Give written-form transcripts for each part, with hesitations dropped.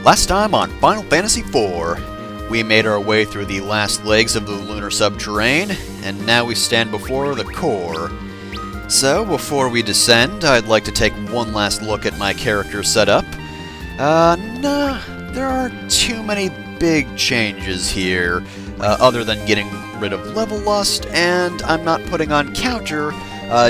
Last time on Final Fantasy IV, we made our way through the last legs of the lunar subterrane, and now we stand before the core. So, before we descend, I'd like to take one last look at my character setup. Nah, there aren't too many big changes here, other than getting rid of level lust, and I'm not putting on counter.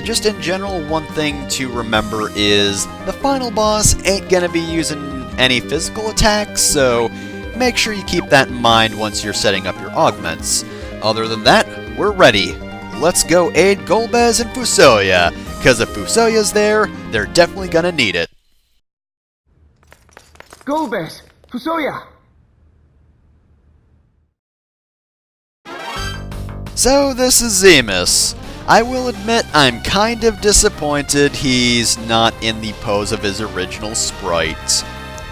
Just in general, one thing to remember is the final boss ain't gonna be using any physical attacks, so make sure you keep that in mind once you're setting up your augments. Other than that, we're ready. Let's go aid Golbez and Fusoya, cause if Fusoya's there, they're definitely gonna need it. Golbez! Fusoya! So this is Zemus. I will admit I'm kind of disappointed he's not in the pose of his original sprite.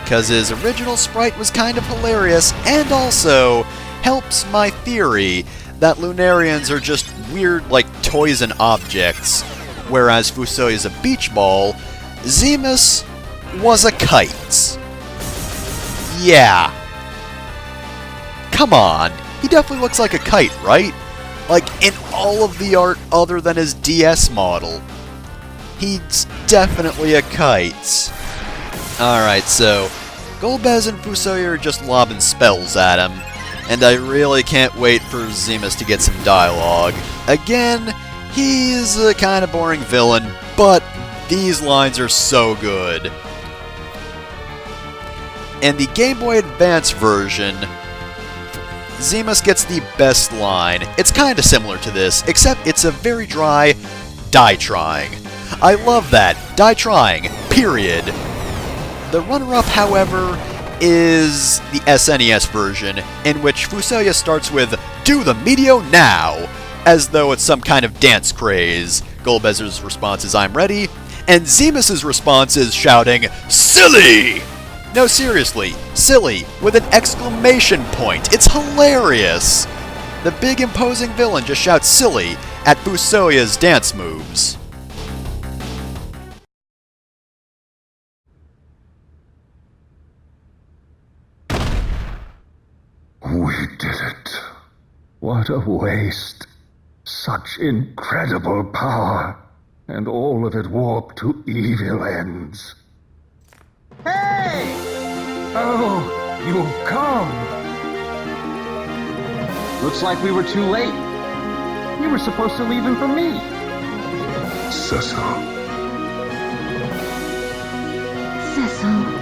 Cause his original sprite was kind of hilarious, and also helps my theory that Lunarians are just weird like toys and objects, whereas Fusoya's a beach ball, Zemus was a kite. Yeah. Come on, he definitely looks like a kite, right? Like, in all of the art other than his DS model. He's definitely a kite. Alright, so Golbez and Fusoya are just lobbing spells at him, and I really can't wait for Zemus to get some dialogue. Again, he's a kind of boring villain, but these lines are so good. In the Game Boy Advance version, Zemus gets the best line. It's kinda similar to this, except it's a very dry, die trying. I love that. Die trying. Period. The runner-up, however, is the SNES version, in which Fusoya starts with, "Do the Meteor now!" as though it's some kind of dance craze. Golbez's response is, "I'm ready," and Zemus's response is shouting, "Silly!" No, seriously, silly, with an exclamation point. It's hilarious! The big imposing villain just shouts silly at Fusoya's dance moves. We did it. What a waste. Such incredible power. And all of it warped to evil ends. Hey! Oh, you've come. Looks like we were too late. You were supposed to leave him for me. Cecil. Cecil.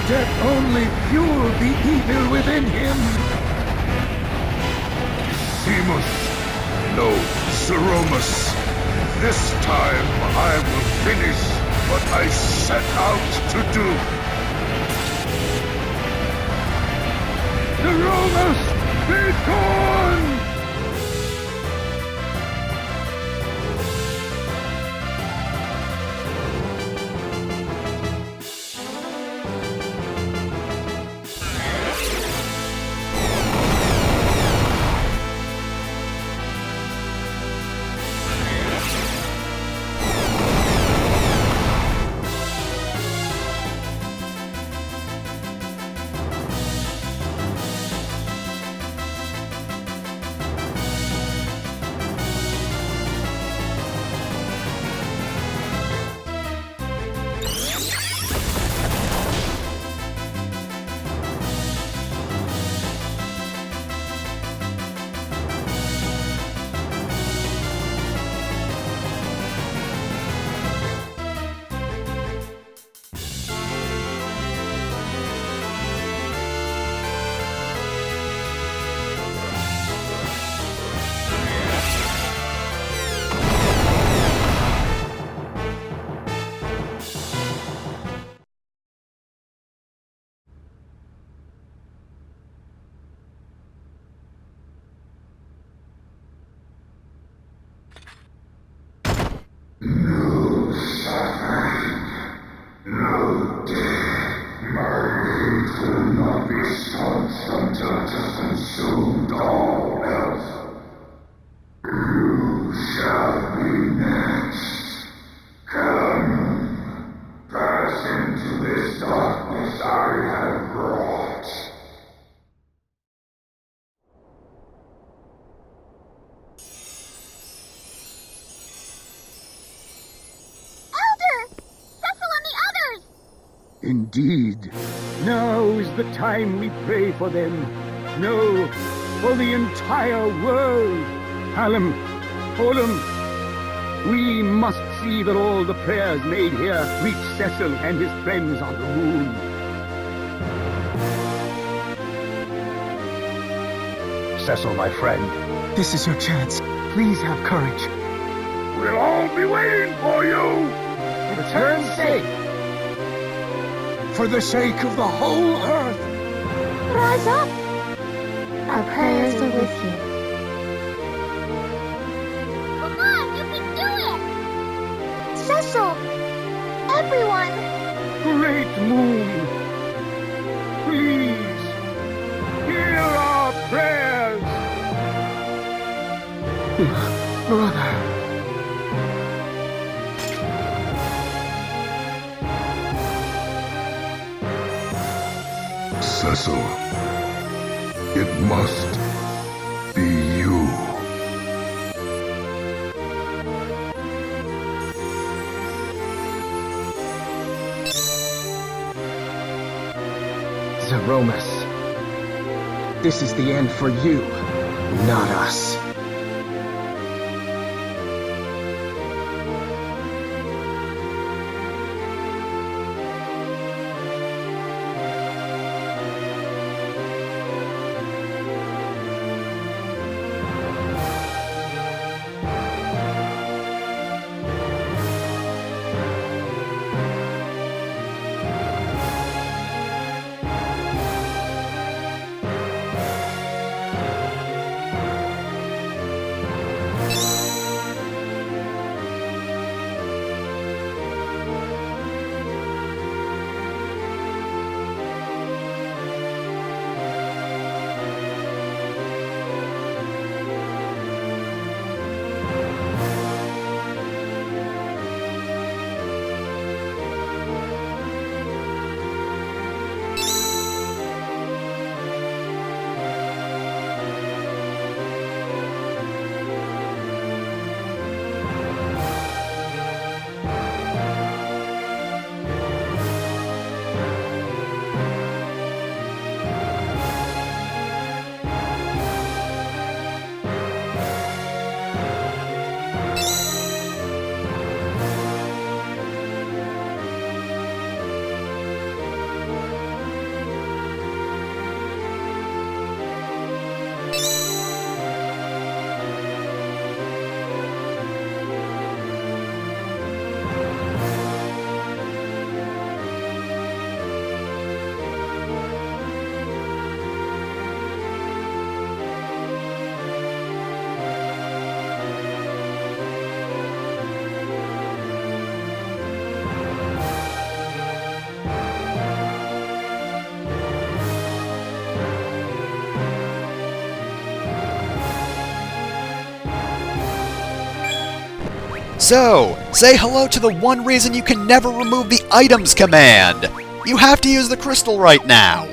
Death only fueled the evil within him. Zemus, no, Zeromus. This time I will finish what I set out to do. Zeromus, be torn! will not be stopped until it has consumed all else. You shall be next. Come, pass into this darkness I have brought. Elder! Cecil and the others! Indeed. Now is the time we pray for them. No, for the entire world. Hallam, Olam, we must see that all the prayers made here reach Cecil and his friends on the moon. Cecil, my friend, this is your chance. Please have courage. We'll all be waiting for you! Return safe. For the sake of the whole earth. Rise up! Our prayers are with you. Come on, you can do it! Cecil! Everyone! Great moon, please hear our prayers. Brother. Cecil, it must be you. Zeromus, this is the end for you, not us. So, say hello to the one reason you can never remove the items command. You have to use the crystal right now.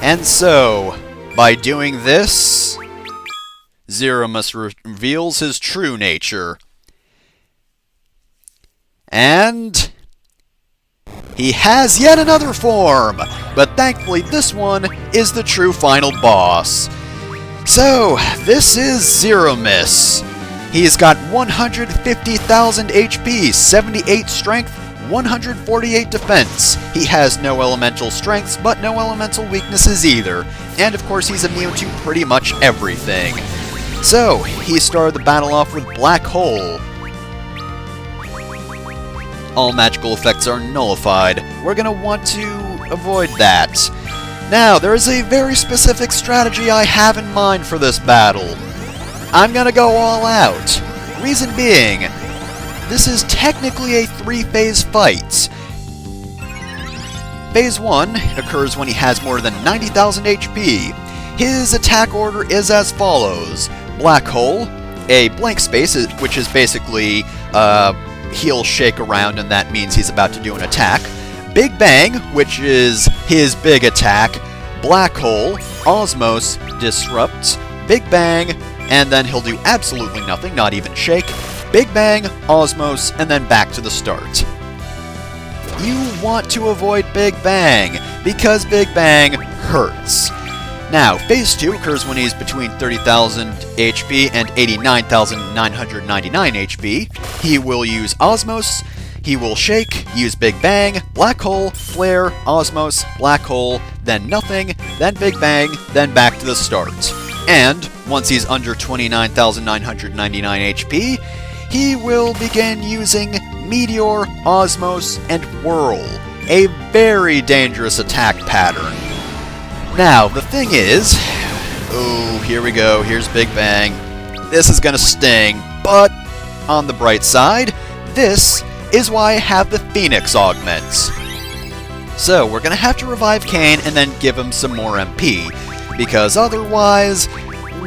And so, by doing this, Zeromus reveals his true nature. And he has yet another form, but thankfully this one is the true final boss. So, this is Zeromus. He's got 150,000 HP, 78 strength, 148 defense. He has no elemental strengths, but no elemental weaknesses either. And of course he's immune to pretty much everything. So, he started the battle off with Black Hole. All magical effects are nullified. We're gonna want to avoid that. Now, there is a very specific strategy I have in mind for this battle. I'm gonna go all out. Reason being, this is technically a 3-phase fight. Phase 1 occurs when he has more than 90,000 HP. His attack order is as follows. Black Hole, a blank space, which is basically he'll shake around and that means he's about to do an attack. Big Bang, which is his big attack. Black Hole, Osmos, Disrupts, Big Bang, and then he'll do absolutely nothing, not even shake. Big Bang, Osmos, and then back to the start. You want to avoid Big Bang, because Big Bang hurts. Now, Phase 2 occurs when he's between 30,000 HP and 89,999 HP. He will use Osmos, he will shake, use Big Bang, Black Hole, Flare, Osmos, Black Hole, then nothing, then Big Bang, then back to the start. And, once he's under 29,999 HP, he will begin using Meteor, Osmos, and Whirl, a very dangerous attack pattern. Now, the thing is... Oh, here we go, here's Big Bang. This is gonna sting, but on the bright side, this is why I have the Phoenix augments. So, we're gonna have to revive Cain and then give him some more MP, because otherwise,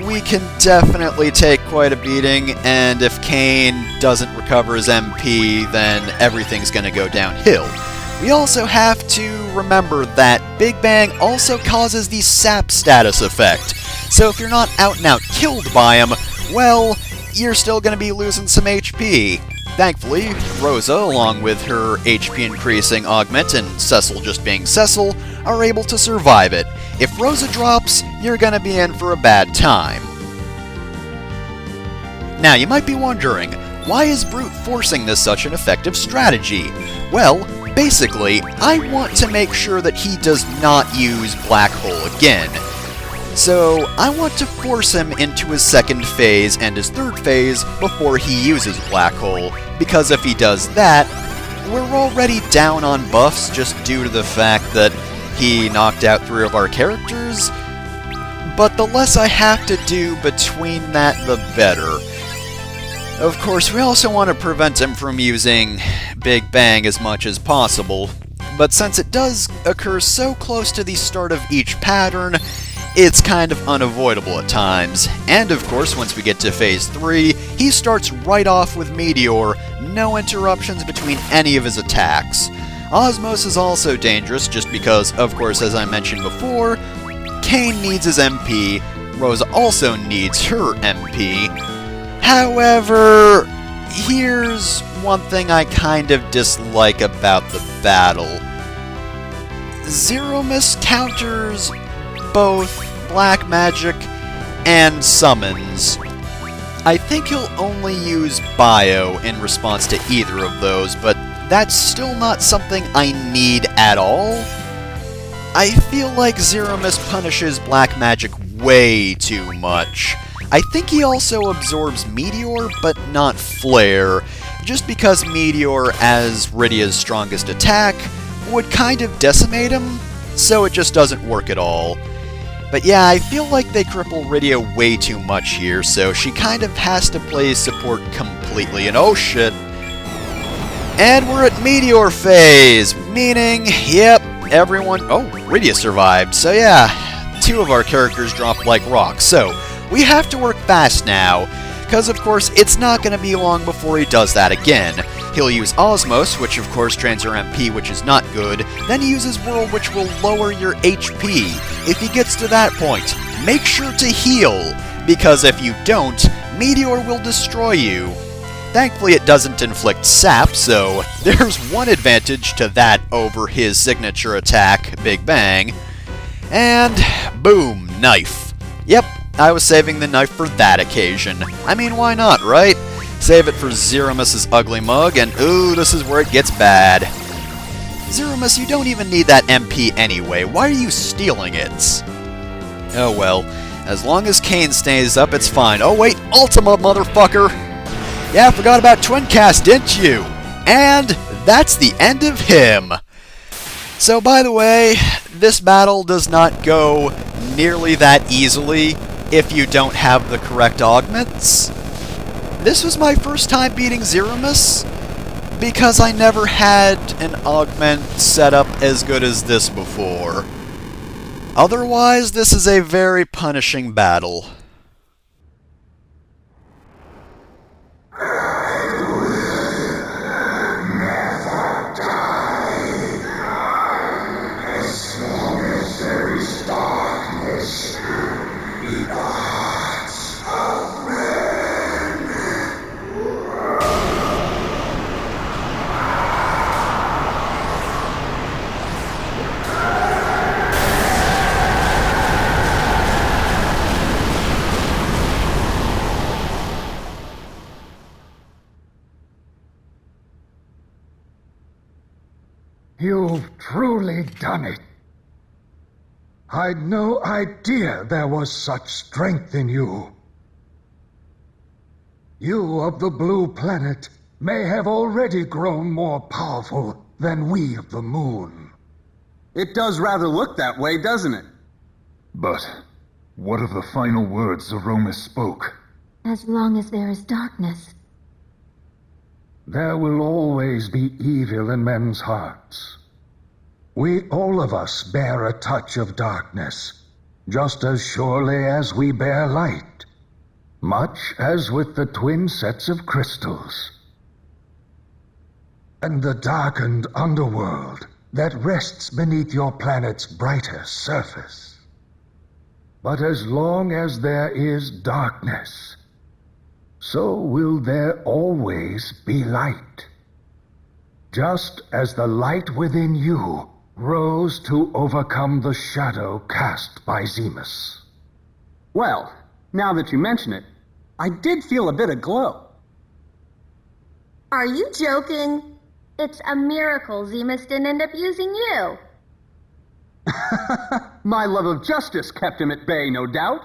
we can definitely take quite a beating, and if Cain doesn't recover his MP, then everything's gonna go downhill. We also have to remember that Big Bang also causes the sap status effect, so if you're not out and out killed by him, well, you're still gonna be losing some HP. Thankfully, Rosa, along with her HP increasing augment and Cecil just being Cecil, are able to survive it. If Rosa drops, you're gonna be in for a bad time. Now, you might be wondering, why is Brute forcing this such an effective strategy? Well, basically, I want to make sure that he does not use Black Hole again. So, I want to force him into his second phase and his third phase before he uses Black Hole, because if he does that, we're already down on buffs just due to the fact that he knocked out 3 of our characters, but the less I have to do between that, the better. Of course, we also want to prevent him from using Big Bang as much as possible, but since it does occur so close to the start of each pattern, it's kind of unavoidable at times. And of course, once we get to Phase 3, he starts right off with Meteor, no interruptions between any of his attacks. Osmos is also dangerous just because, of course, as I mentioned before, Cain needs his MP, Rosa also needs her MP. However, here's one thing I kind of dislike about the battle. Zeromus counters both black magic and summons. I think he'll only use Bio in response to either of those, but that's still not something I need at all. I feel like Zeromus punishes black magic way too much. I think he also absorbs Meteor, but not Flare, just because Meteor, as Rydia's strongest attack, would kind of decimate him, so it just doesn't work at all. But yeah, I feel like they cripple Rydia way too much here, so she kind of has to play support completely, and oh shit. And we're at Meteor phase, meaning, yep, everyone... Oh, Rydia survived, so yeah, 2 of our characters dropped like rocks, so we have to work fast now, because of course it's not going to be long before he does that again. He'll use Osmos, which of course drains your MP, which is not good, then he uses Whirl, which will lower your HP. If he gets to that point, make sure to heal, because if you don't, Meteor will destroy you. Thankfully it doesn't inflict sap, so there's one advantage to that over his signature attack, Big Bang. And boom, knife. Yep, I was saving the knife for that occasion. I mean, why not, right? Save it for Zeromus's ugly mug, and ooh, this is where it gets bad. Zeromus, you don't even need that MP anyway. Why are you stealing it? Oh well, as long as Cain stays up, it's fine. Oh wait, Ultima, motherfucker! Yeah, I forgot about Twin Cast, didn't you? And that's the end of him. So, by the way, this battle does not go nearly that easily if you don't have the correct augments. This was my first time beating Zeromus, because I never had an augment set up as good as this before. Otherwise, this is a very punishing battle. As long as there is darkness in the hearts of men. You've truly done it. I'd no idea there was such strength in you. You of the Blue Planet may have already grown more powerful than we of the Moon. It does rather look that way, doesn't it? But what of the final words Aromas spoke? As long as there is darkness. There will always be evil in men's hearts. We all of us bear a touch of darkness, just as surely as we bear light, much as with the twin sets of crystals. And the darkened underworld that rests beneath your planet's brighter surface. But as long as there is darkness, so will there always be light. Just as the light within you rose to overcome the shadow cast by Zemus. Well, now that you mention it, I did feel a bit of glow. Are you joking? It's a miracle Zemus didn't end up using you. My love of justice kept him at bay, no doubt.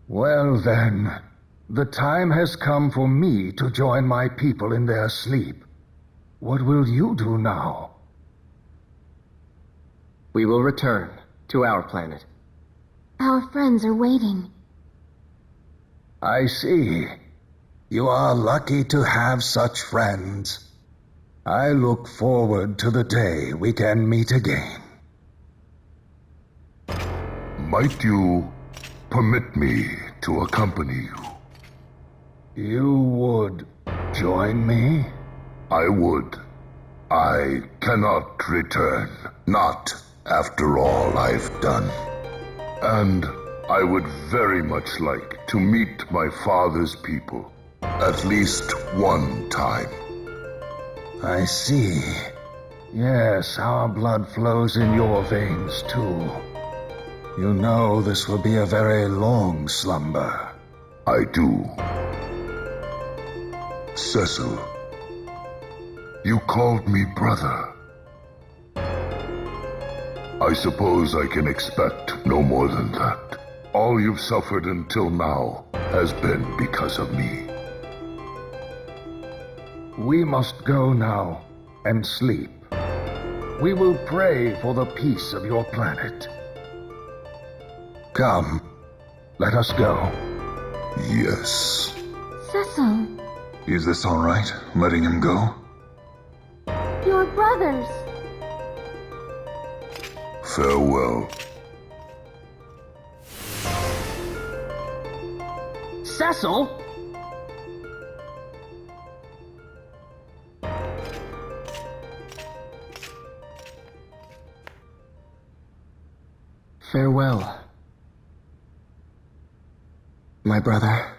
Well then, the time has come for me to join my people in their sleep. What will you do now? We will return to our planet. Our friends are waiting. I see. You are lucky to have such friends. I look forward to the day we can meet again. Might you permit me to accompany you? You would join me? I would. I cannot return. Not after all I've done. And I would very much like to meet my father's people. At least one time. I see. Yes, our blood flows in your veins, too. You know this will be a very long slumber. I do. Cecil, you called me brother. I suppose I can expect no more than that. All you've suffered until now has been because of me. We must go now and sleep. We will pray for the peace of your planet. Come, let us go. Yes. Cecil, Is this all right, letting him go? your brothers. Farewell. Cecil! Farewell, my brother.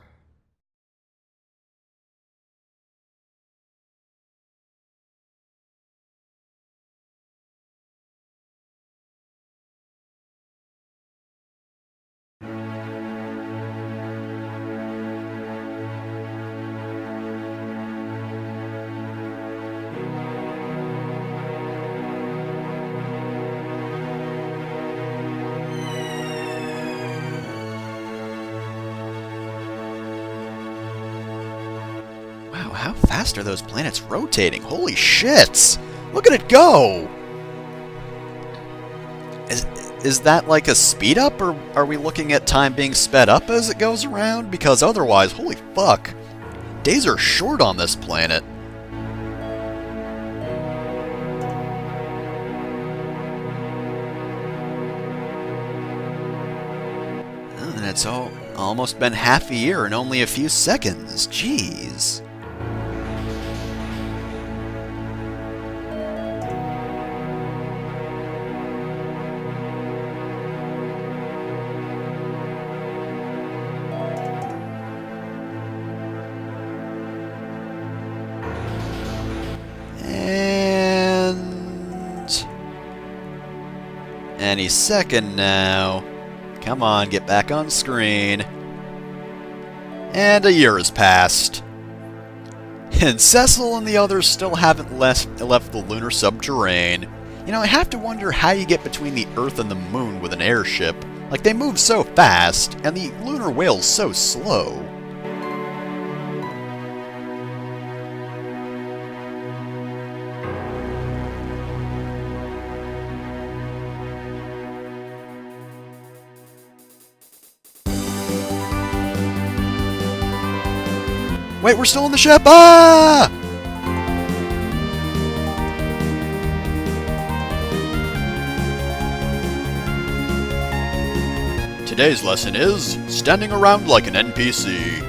Wow, how fast are those planets rotating? Holy shit! Look at it go! Is that like a speed up, or are we looking at time being sped up as it goes around? Because otherwise, holy fuck, days are short on this planet. it's almost been half a year in only a few seconds. Jeez. Any second now. Come on, get back on screen. And a year has passed. And Cecil and the others still haven't left the lunar subterrane. You know, I have to wonder how you get between the Earth and the Moon with an airship. Like, they move so fast, and the lunar whale's so slow. Wait, we're still on the ship! Ah! Today's lesson is standing around like an NPC.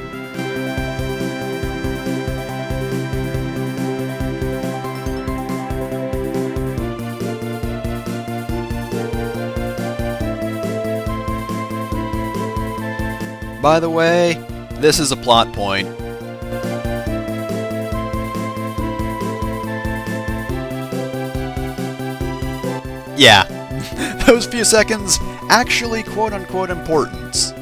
By the way, this is a plot point. Yeah, those few seconds actually quote-unquote important.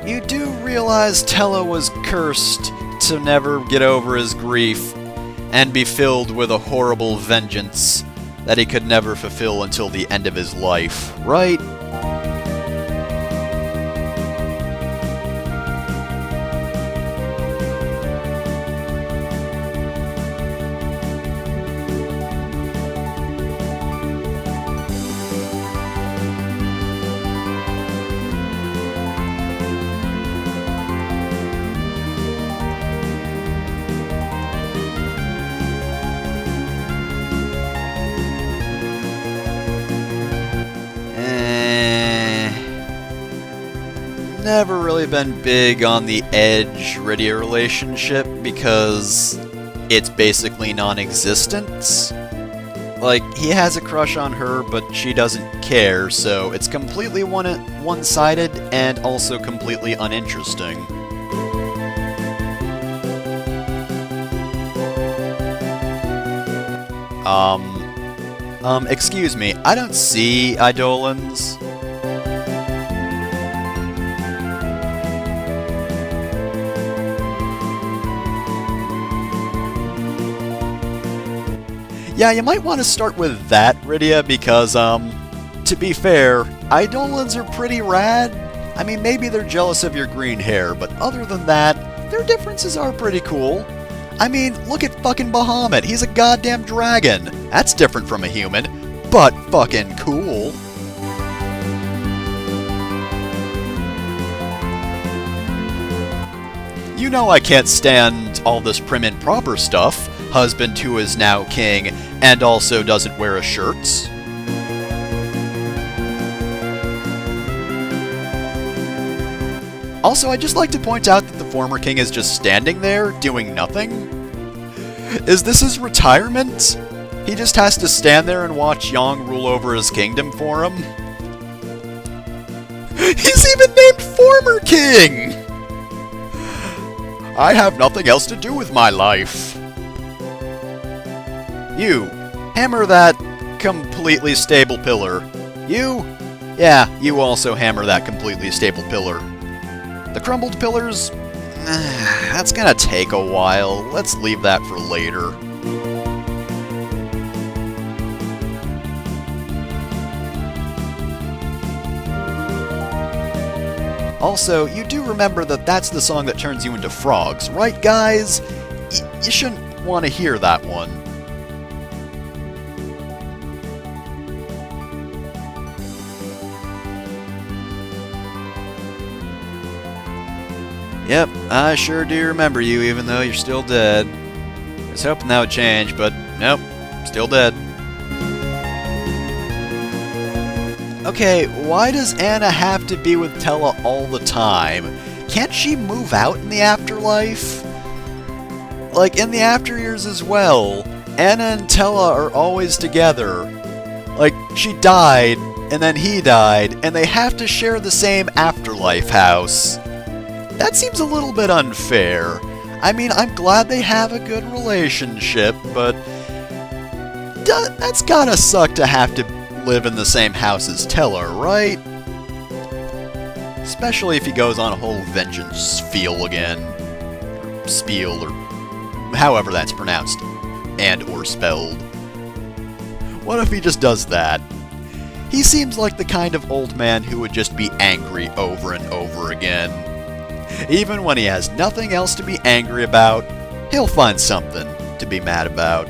You do realize Tello was cursed to never get over his grief and be filled with a horrible vengeance that he could never fulfill until the end of his life, right? Never really been big on the Edge-Rydia relationship because it's basically non-existent. Like, he has a crush on her, but she doesn't care, so it's completely one-sided and also completely uninteresting. Excuse me, I don't see Eidolons. Yeah, you might want to start with that, Rydia, because, to be fair, Eidolons are pretty rad. I mean, maybe they're jealous of your green hair, but other than that, their differences are pretty cool. I mean, look at fucking Bahamut, he's a goddamn dragon. That's different from a human, but fucking cool. You know I can't stand all this prim and proper stuff. Husband who is now king, and also doesn't wear a shirt. Also, I'd just like to point out that the former king is just standing there, doing nothing. Is this his retirement? He just has to stand there and watch Yang rule over his kingdom for him? He's even named former king! I have nothing else to do with my life. You, hammer that completely stable pillar. You? Yeah, you also hammer that completely stable pillar. The crumbled pillars? That's gonna take a while. Let's leave that for later. Also, you do remember that that's the song that turns you into frogs, right guys? You shouldn't want to hear that one. Yep, I sure do remember you, even though you're still dead. I was hoping that would change, but nope, still dead. Okay, why does Anna have to be with Tella all the time? Can't she move out in the afterlife? Like, in the after years as well, Anna and Tella are always together. Like, she died, and then he died, and they have to share the same afterlife house. That seems a little bit unfair. I mean, I'm glad they have a good relationship, but that's gotta suck to have to live in the same house as Tella, right? Especially if he goes on a whole vengeance spiel again. Or spiel, or however that's pronounced. And or spelled. What if he just does that? He seems like the kind of old man who would just be angry over and over again. Even when he has nothing else to be angry about, he'll find something to be mad about.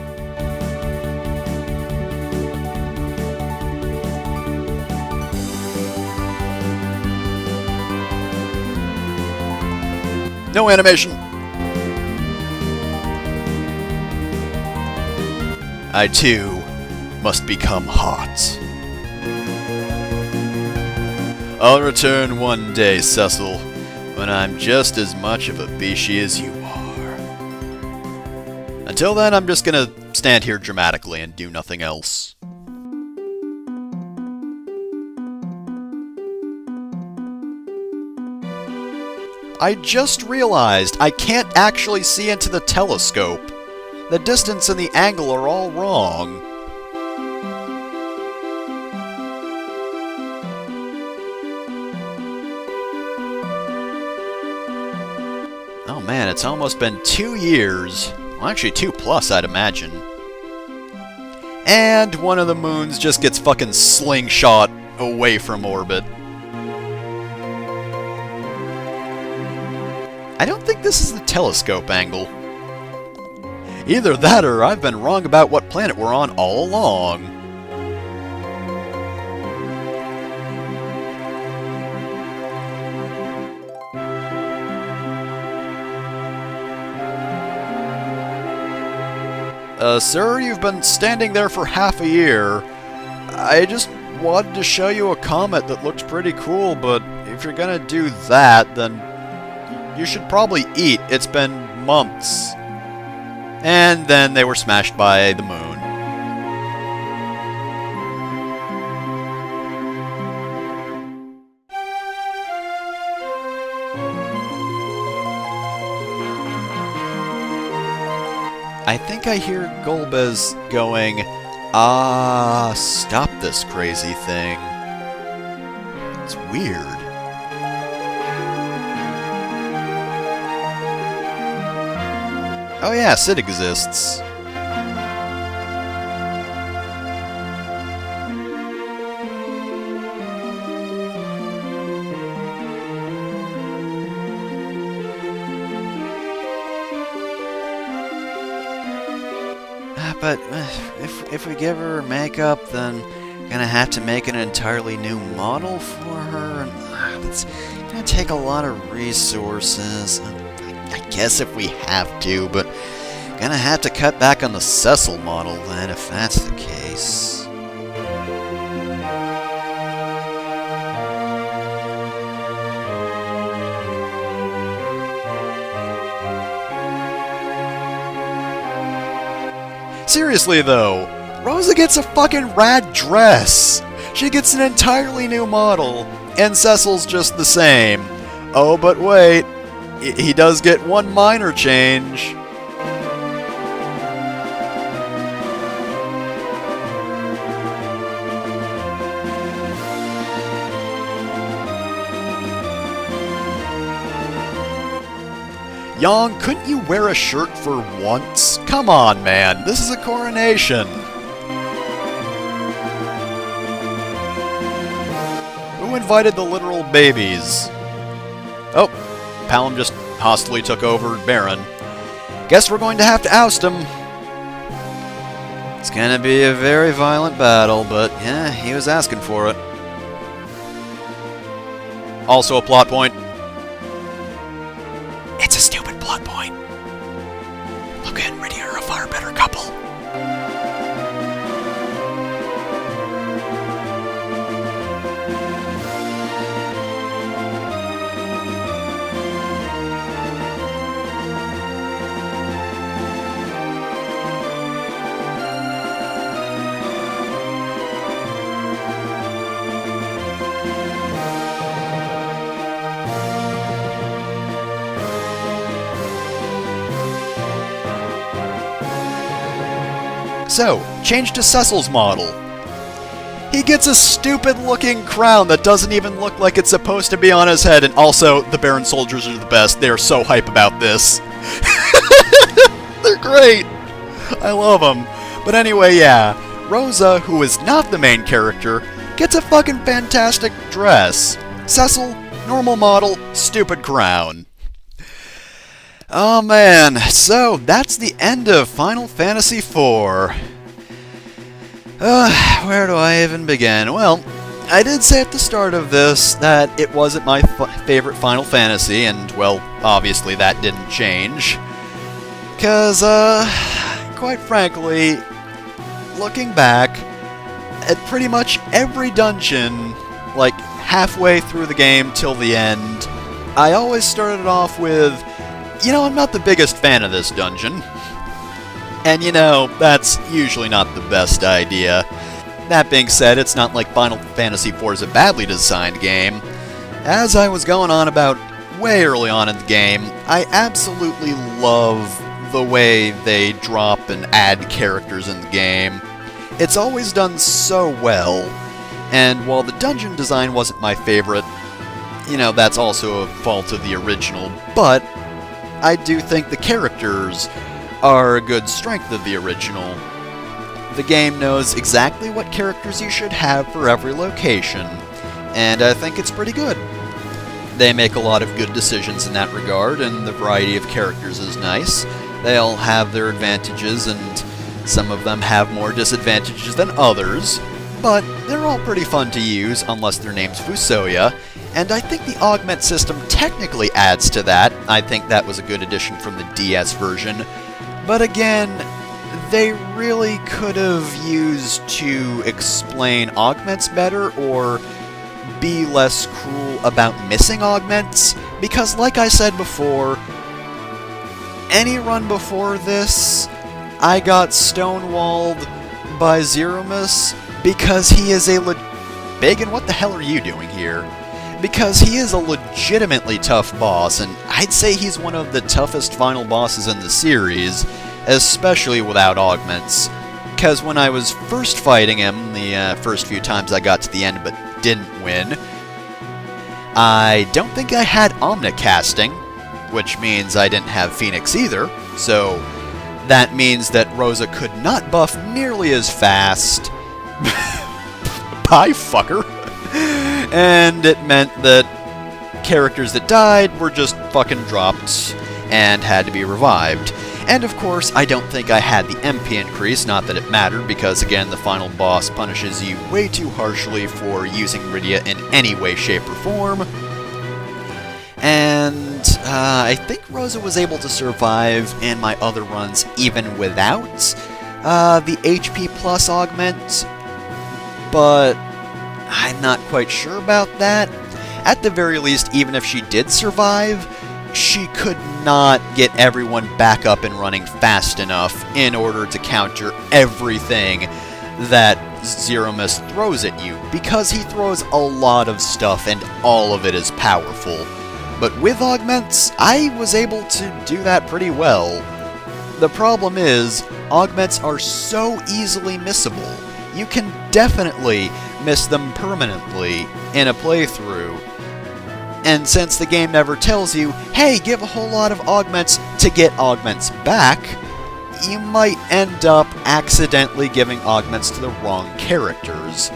No animation! I too must become hot. I'll return one day, Cecil, when I'm just as much of a bishi as you are. Until then, I'm just gonna stand here dramatically and do nothing else. I just realized I can't actually see into the telescope. The distance and the angle are all wrong. Oh man, it's almost been 2 years. Well, actually 2+, I'd imagine. And one of the moons just gets fucking slingshot away from orbit. I don't think this is the telescope angle. Either that or I've been wrong about what planet we're on all along. Sir, you've been standing there for half a year. I just wanted to show you a comet that looked pretty cool, but if you're gonna do that, then you should probably eat. It's been months. And then they were smashed by the moon. I think I hear Golbez going, "Ah, stop this crazy thing." It's weird. Oh yeah, Sid exists. But if we give her makeup, then gonna have to make an entirely new model for her, and it's gonna take a lot of resources. I guess if we have to, but gonna have to cut back on the Cecil model then, if that's the case. Seriously though, Rosa gets a fucking rad dress. She gets an entirely new model, and Cecil's just the same. Oh, but wait, he does get one minor change. Yang, couldn't you wear a shirt for once? Come on, man, this is a coronation. Who invited the literal babies? Oh, Palom just hostily took over Baron. Guess we're going to have to oust him. It's gonna be a very violent battle, but yeah, he was asking for it. Also a plot point. It's a stupid plot point. Luca and Rydia are a far better couple. So, change to Cecil's model. He gets a stupid-looking crown that doesn't even look like it's supposed to be on his head, and also, the Baron soldiers are the best. They are so hype about this. They're great! I love them. But anyway, yeah, Rosa, who is not the main character, gets a fucking fantastic dress. Cecil, normal model, stupid crown. Oh man, so that's the end of Final Fantasy IV. Where do I even begin? Well, I did say at the start of this that it wasn't my favorite Final Fantasy, and, well, obviously that didn't change. Because, quite frankly, looking back, at pretty much every dungeon, like halfway through the game till the end, I always started off with, you know, I'm not the biggest fan of this dungeon. And you know, that's usually not the best idea. That being said, it's not like Final Fantasy IV is a badly designed game. As I was going on about way early on in the game, I absolutely love the way they drop and add characters in the game. It's always done so well, and while the dungeon design wasn't my favorite, you know, that's also a fault of the original, but I do think the characters are a good strength of the original. The game knows exactly what characters you should have for every location, and I think it's pretty good. They make a lot of good decisions in that regard, and the variety of characters is nice. They all have their advantages, and some of them have more disadvantages than others, but they're all pretty fun to use, unless their name's Fusoya, and I think the augment system technically adds to that. I think that was a good addition from the DS version. But again, they really could have used to explain augments better or be less cruel about missing augments, because like I said before, any run before this, I got stonewalled by Zeromus because he is a Bagan, what the hell are you doing here? Because he is a legitimately tough boss, and I'd say he's one of the toughest final bosses in the series, especially without augments. Because when I was first fighting him, the first few times I got to the end but didn't win, I don't think I had Omnicasting, which means I didn't have Phoenix either, so that means that Rosa could not buff nearly as fast. Bye, fucker. And it meant that characters that died were just fucking dropped and had to be revived. And of course, I don't think I had the MP increase, not that it mattered, because again, the final boss punishes you way too harshly for using Rydia in any way, shape, or form. And I think Rosa was able to survive in my other runs even without the HP plus augment, but I'm not quite sure about that. At the very least, even if she did survive, she could not get everyone back up and running fast enough in order to counter everything that Zeromus throws at you, because he throws a lot of stuff and all of it is powerful. But with augments, I was able to do that pretty well. The problem is, augments are so easily missable. You can definitely miss them permanently in a playthrough. And since the game never tells you, hey, give a whole lot of augments to get augments back, you might end up accidentally giving augments to the wrong characters.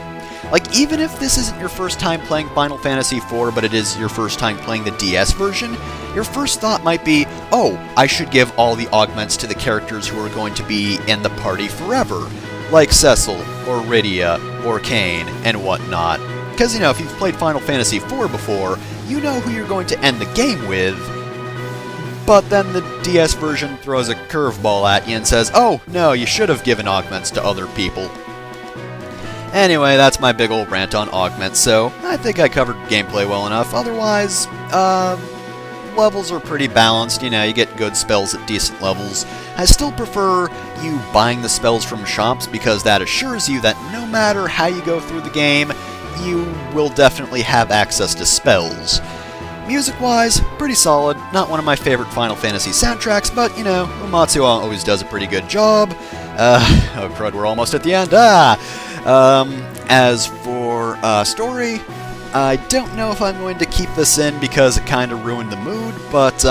Like, even if this isn't your first time playing Final Fantasy IV, but it is your first time playing the DS version, your first thought might be, oh, I should give all the augments to the characters who are going to be in the party forever, like Cecil, or Rydia, or Kain, and whatnot. Because, you know, if you've played Final Fantasy IV before, you know who you're going to end the game with, but then the DS version throws a curveball at you and says, oh, no, you should have given augments to other people. Anyway, that's my big old rant on augments, so I think I covered gameplay well enough. Otherwise, levels are pretty balanced, you know, you get good spells at decent levels. I still prefer you buying the spells from shops, because that assures you that no matter how you go through the game, you will definitely have access to spells. Music-wise, pretty solid. Not one of my favorite Final Fantasy soundtracks, but, you know, Uematsu always does a pretty good job. Oh crud, we're almost at the end. As for story, I don't know if I'm going to keep this in because it kind of ruined the mood, but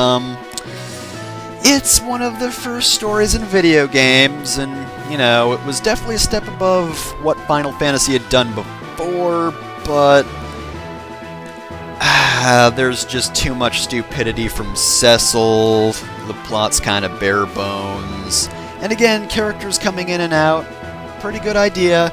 it's one of the first stories in video games, and, you know, it was definitely a step above what Final Fantasy had done before, but there's just too much stupidity from Cecil, the plot's kind of bare bones, and again, characters coming in and out, pretty good idea.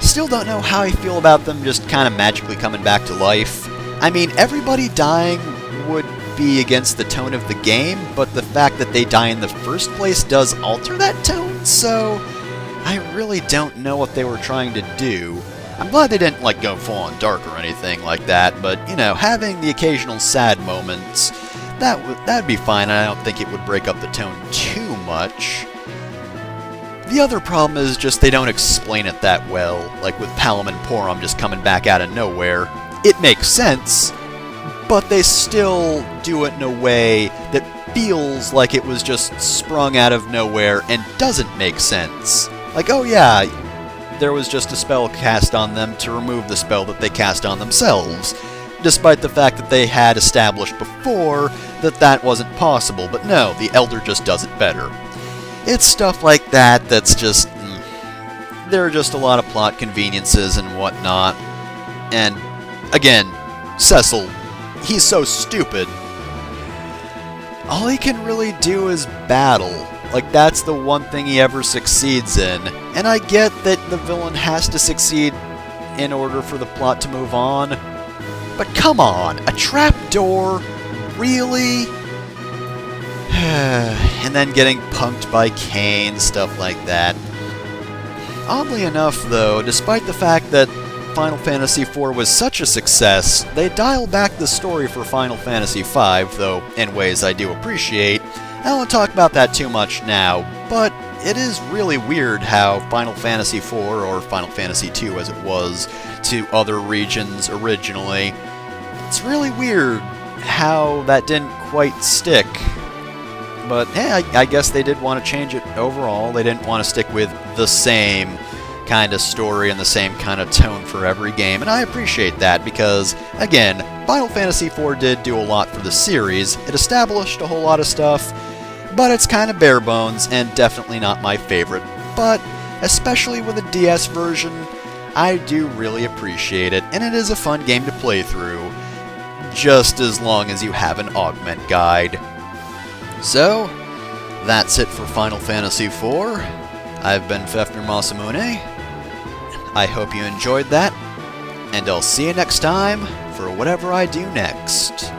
Still don't know how I feel about them just kind of magically coming back to life. I mean, everybody dying would be against the tone of the game, but the fact that they die in the first place does alter that tone, so I really don't know what they were trying to do. I'm glad they didn't, like, go full-on dark or anything like that, but, you know, having the occasional sad moments, that'd be fine, and I don't think it would break up the tone too much. The other problem is just they don't explain it that well, like with Palom and Porom just coming back out of nowhere. It makes sense, but they still do it in a way that feels like it was just sprung out of nowhere and doesn't make sense. Like, oh yeah, there was just a spell cast on them to remove the spell that they cast on themselves, despite the fact that they had established before that that wasn't possible, but no, the Elder just does it better. It's stuff like that that's just... there are just a lot of plot conveniences and whatnot. And, again, Cecil, he's so stupid. All he can really do is battle. Like, that's the one thing he ever succeeds in. And I get that the villain has to succeed in order for the plot to move on. But come on, a trapdoor? Really? And then getting punked by Kain, stuff like that. Oddly enough, though, despite the fact that Final Fantasy IV was such a success, they dialed back the story for Final Fantasy V, though in ways I do appreciate. I don't want to talk about that too much now, but it is really weird how Final Fantasy IV, or Final Fantasy II as it was, to other regions originally. It's really weird how that didn't quite stick. But, hey, I guess they did want to change it overall. They didn't want to stick with the same kind of story and the same kind of tone for every game, and I appreciate that because, again, Final Fantasy IV did do a lot for the series. It established a whole lot of stuff, but it's kind of bare bones and definitely not my favorite. But, especially with a DS version, I do really appreciate it, and it is a fun game to play through, just as long as you have an augment guide. So, that's it for Final Fantasy IV. I've been Fefner Masamune. I hope you enjoyed that, and I'll see you next time for whatever I do next.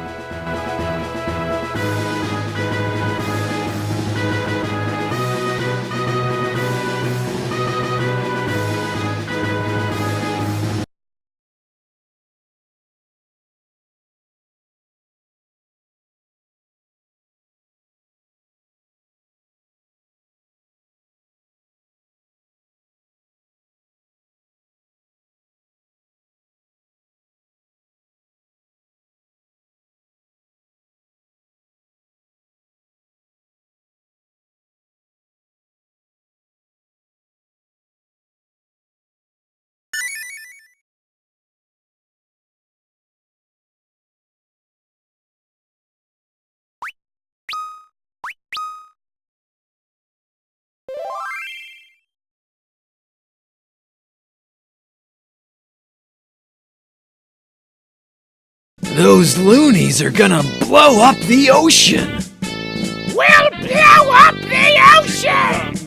Those loonies are gonna blow up the ocean! We'll blow up the ocean!